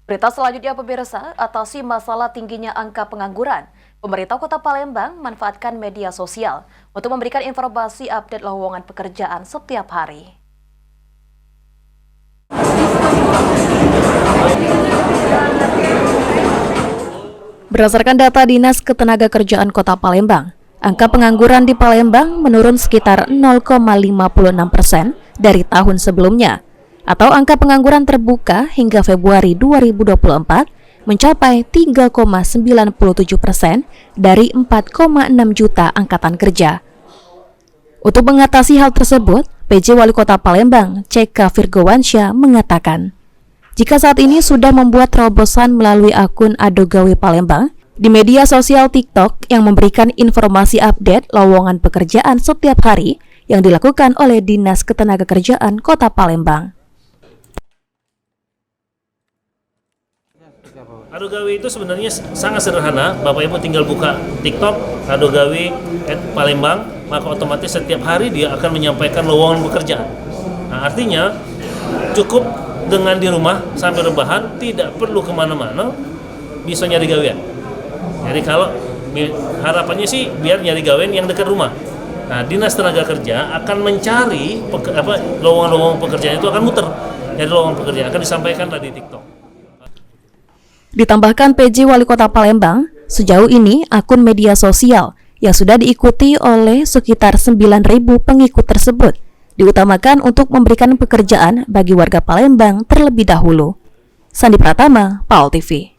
Berita selanjutnya pemirsa, atasi masalah tingginya angka pengangguran. Pemerintah Kota Palembang manfaatkan media sosial untuk memberikan informasi update lowongan pekerjaan setiap hari. Berdasarkan data Dinas Ketenagakerjaan Kota Palembang, angka pengangguran di Palembang menurun sekitar 0,56% dari tahun sebelumnya, atau angka pengangguran terbuka hingga Februari 2024 mencapai 3,97% dari 4,6 juta angkatan kerja. Untuk mengatasi hal tersebut, PJ Wali Kota Palembang, C.K. Virgowansyah mengatakan, jika saat ini sudah membuat terobosan melalui akun Adogawe Palembang di media sosial TikTok yang memberikan informasi update lowongan pekerjaan setiap hari yang dilakukan oleh Dinas Ketenagakerjaan Kota Palembang. Adogawe itu sebenarnya sangat sederhana. Bapak Ibu tinggal buka TikTok Adogawe @Palembang, maka otomatis setiap hari dia akan menyampaikan lowongan pekerjaan. Nah, artinya cukup dengan di rumah sampai rebahan, tidak perlu kemana-mana, bisa nyari gawean. Jadi kalau harapannya sih biar nyari gawean yang dekat rumah. Nah, Dinas Tenaga Kerja akan mencari lowongan-lowongan pekerjaan itu akan muter. Jadi lowongan pekerjaan akan disampaikan di TikTok. Ditambahkan PJ Wali Kota Palembang, sejauh ini akun media sosial yang sudah diikuti oleh sekitar 9.000 pengikut tersebut diutamakan untuk memberikan pekerjaan bagi warga Palembang terlebih dahulu. Sandi Pratama, PAL TV.